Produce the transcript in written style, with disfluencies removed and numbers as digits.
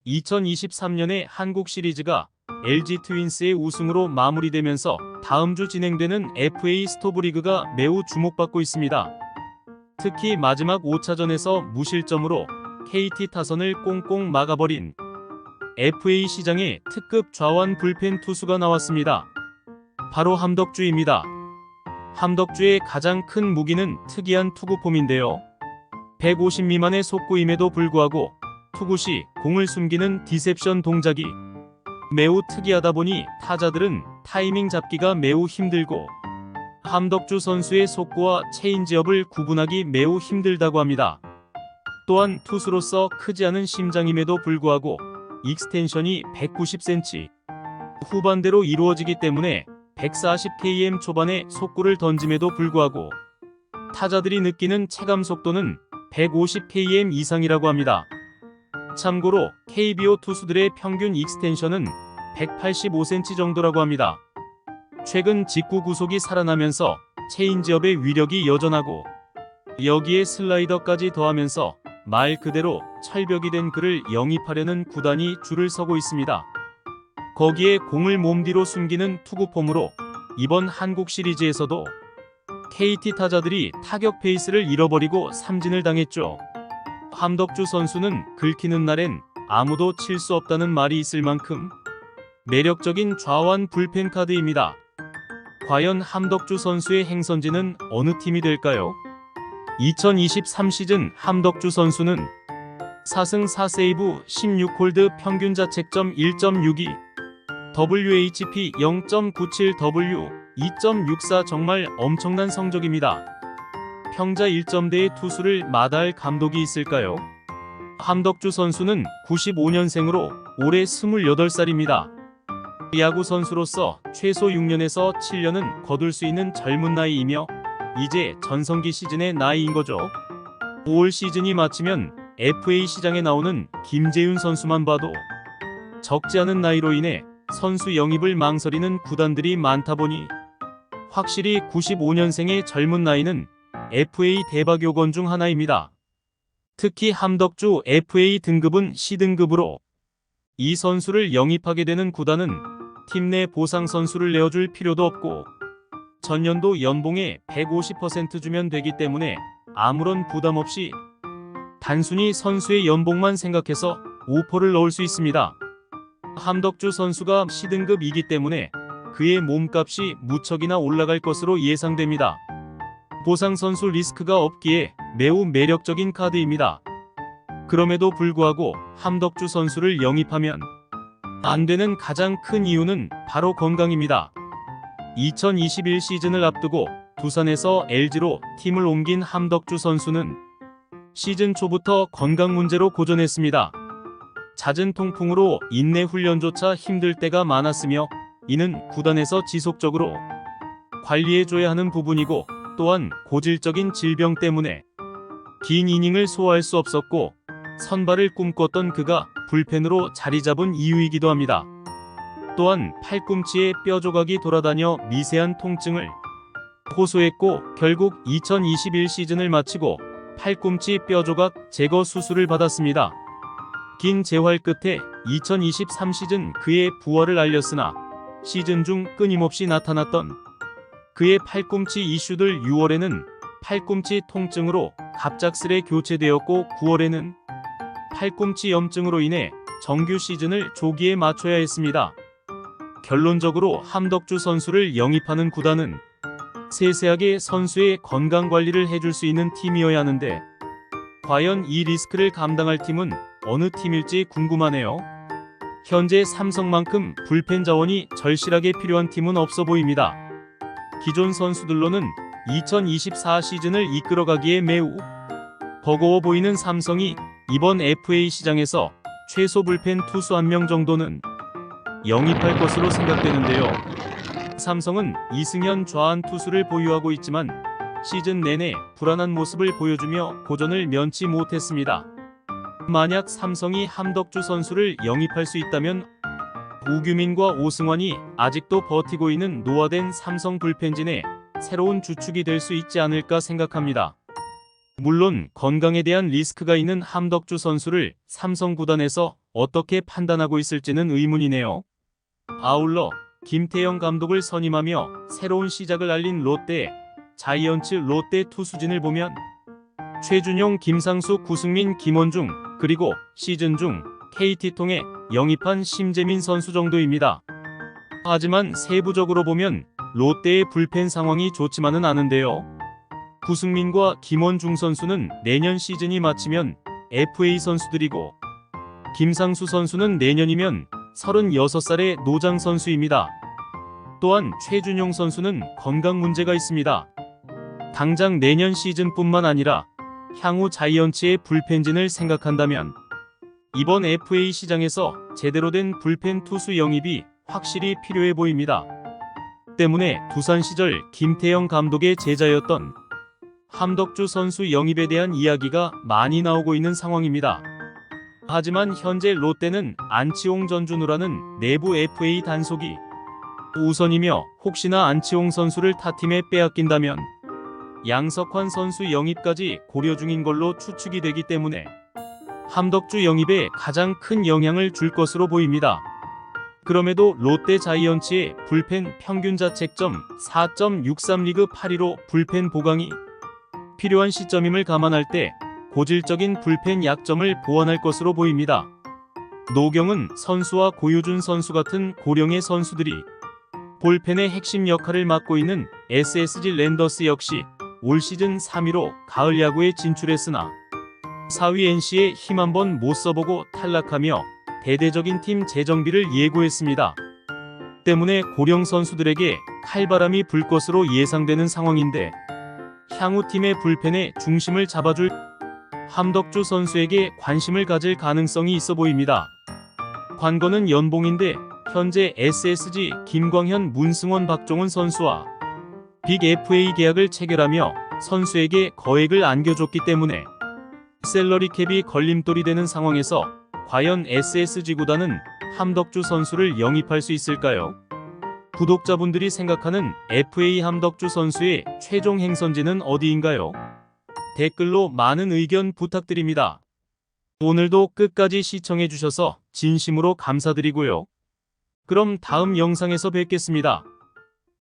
2023년의 한국 시리즈가 LG 트윈스의 우승으로 마무리되면서 다음 주 진행되는 FA 스토브리그가 매우 주목받고 있습니다. 특히 마지막 5차전에서 무실점으로 KT 타선을 꽁꽁 막아버린 FA 시장에 특급 좌완 불펜 투수가 나왔습니다. 바로 함덕주입니다. 함덕주의 가장 큰 무기는 특이한 투구폼인데요. 150 미만의 속구임에도 불구하고 투구 시 공을 숨기는 디셉션 동작이 매우 특이하다 보니 타자들은 타이밍 잡기가 매우 힘들고 함덕주 선수의 속구와 체인지업을 구분하기 매우 힘들다고 합니다. 또한 투수로서 크지 않은 심장임에도 불구하고 익스텐션이 190cm 후반대로 이루어지기 때문에 140km 초반의 속구를 던짐에도 불구하고 타자들이 느끼는 체감 속도는 150km 이상이라고 합니다. 참고로 KBO 투수들의 평균 익스텐션은 185cm 정도라고 합니다. 최근 직구 구속이 살아나면서 체인지업의 위력이 여전하고 여기에 슬라이더까지 더하면서 말 그대로 철벽이 된 그를 영입하려는 구단이 줄을 서고 있습니다. 거기에 공을 몸 뒤로 숨기는 투구폼으로 이번 한국 시리즈에서도 KT 타자들이 타격 페이스를 잃어버리고 삼진을 당했죠. 함덕주 선수는 긁히는 날엔 아무도 칠 수 없다는 말이 있을 만큼 매력적인 좌완 불펜 카드입니다. 과연 함덕주 선수의 행선지는 어느 팀이 될까요? 2023 시즌 함덕주 선수는 4승 4세이브 16홀드 평균 자책점 1.62 WHP 0.97W 2.64 정말 엄청난 성적입니다. 평자 1점대의 투수를 마다할 감독이 있을까요? 함덕주 선수는 95년생으로 올해 28살입니다. 야구 선수로서 최소 6년에서 7년은 거둘 수 있는 젊은 나이이며 이제 전성기 시즌의 나이인 거죠. 5월 시즌이 마치면 FA 시장에 나오는 김재윤 선수만 봐도 적지 않은 나이로 인해 선수 영입을 망설이는 구단들이 많다 보니 확실히 95년생의 젊은 나이는 FA 대박 요건 중 하나입니다. 특히 함덕주 FA 등급은 C등급으로 이 선수를 영입하게 되는 구단은 팀 내 보상 선수를 내어줄 필요도 없고 전년도 연봉의 150% 주면 되기 때문에 아무런 부담 없이 단순히 선수의 연봉만 생각해서 오퍼를 넣을 수 있습니다. 함덕주 선수가 C등급이기 때문에 그의 몸값이 무척이나 올라갈 것으로 예상됩니다. 보상 선수 리스크가 없기에 매우 매력적인 카드입니다. 그럼에도 불구하고 함덕주 선수를 영입하면 안 되는 가장 큰 이유는 바로 건강입니다. 2021 시즌을 앞두고 두산에서 LG로 팀을 옮긴 함덕주 선수는 시즌 초부터 건강 문제로 고전했습니다. 잦은 통풍으로 인내 훈련조차 힘들 때가 많았으며 이는 구단에서 지속적으로 관리해줘야 하는 부분이고 또한 고질적인 질병 때문에 긴 이닝을 소화할 수 없었고 선발을 꿈꿨던 그가 불펜으로 자리 잡은 이유이기도 합니다. 또한 팔꿈치에 뼈 조각이 돌아다녀 미세한 통증을 호소했고 결국 2021 시즌을 마치고 팔꿈치 뼈 조각 제거 수술을 받았습니다. 긴 재활 끝에 2023 시즌 그의 부활을 알렸으나 시즌 중 끊임없이 나타났던 그의 팔꿈치 이슈들 6월에는 팔꿈치 통증으로 갑작스레 교체되었고 9월에는 팔꿈치 염증으로 인해 정규 시즌을 조기에 마쳐야 했습니다. 결론적으로 함덕주 선수를 영입하는 구단은 세세하게 선수의 건강 관리를 해줄 수 있는 팀이어야 하는데 과연 이 리스크를 감당할 팀은 어느 팀일지 궁금하네요. 현재 삼성만큼 불펜 자원이 절실하게 필요한 팀은 없어 보입니다. 기존 선수들로는 2024 시즌을 이끌어가기에 매우 버거워 보이는 삼성이 이번 FA 시장에서 최소 불펜 투수 1명 정도는 영입할 것으로 생각되는데요. 삼성은 이승현 좌완 투수를 보유하고 있지만 시즌 내내 불안한 모습을 보여주며 고전을 면치 못했습니다. 만약 삼성이 함덕주 선수를 영입할 수 있다면 우규민과 오승환이 아직도 버티고 있는 노화된 삼성 불펜진의 새로운 주축이 될 수 있지 않을까 생각합니다. 물론 건강에 대한 리스크가 있는 함덕주 선수를 삼성 구단에서 어떻게 판단하고 있을지는 의문이네요. 아울러 김태형 감독을 선임하며 새로운 시작을 알린 롯데, 자이언츠 롯데 투수진을 보면 최준용, 김상수, 구승민, 김원중, 그리고 시즌 중 KT 통해 영입한 심재민 선수 정도입니다. 하지만 세부적으로 보면 롯데의 불펜 상황이 좋지만은 않은데요. 구승민과 김원중 선수는 내년 시즌이 마치면 FA 선수들이고 김상수 선수는 내년이면 36살의 노장 선수입니다. 또한 최준용 선수는 건강 문제가 있습니다. 당장 내년 시즌뿐만 아니라 향후 자이언츠의 불펜진을 생각한다면 이번 FA 시장에서 제대로 된 불펜 투수 영입이 확실히 필요해 보입니다. 때문에 두산 시절 김태형 감독의 제자였던 함덕주 선수 영입에 대한 이야기가 많이 나오고 있는 상황입니다. 하지만 현재 롯데는 안치홍 전준우라는 내부 FA 단속이 우선이며 혹시나 안치홍 선수를 타 팀에 빼앗긴다면 양석환 선수 영입까지 고려 중인 걸로 추측이 되기 때문에 함덕주 영입에 가장 큰 영향을 줄 것으로 보입니다. 그럼에도 롯데 자이언츠의 불펜 평균 자책점 4.63 리그 8위로 불펜 보강이 필요한 시점임을 감안할 때 고질적인 불펜 약점을 보완할 것으로 보입니다. 노경은 선수와 고유준 선수 같은 고령의 선수들이 볼펜의 핵심 역할을 맡고 있는 SSG 랜더스 역시 올 시즌 3위로 가을 야구에 진출했으나 4위 NC에 힘 한번 못 써보고 탈락하며 대대적인 팀 재정비를 예고했습니다. 때문에 고령 선수들에게 칼바람이 불 것으로 예상되는 상황인데 향후 팀의 불펜의 중심을 잡아줄 함덕주 선수에게 관심을 가질 가능성이 있어 보입니다. 관건은 연봉인데 현재 SSG 김광현, 문승원, 박종훈 선수와 빅 FA 계약을 체결하며 선수에게 거액을 안겨줬기 때문에 셀러리 캡이 걸림돌이 되는 상황에서 과연 SSG 구단은 함덕주 선수를 영입할 수 있을까요? 구독자분들이 생각하는 FA 함덕주 선수의 최종 행선지는 어디인가요? 댓글로 많은 의견 부탁드립니다. 오늘도 끝까지 시청해주셔서 진심으로 감사드리고요. 그럼 다음 영상에서 뵙겠습니다.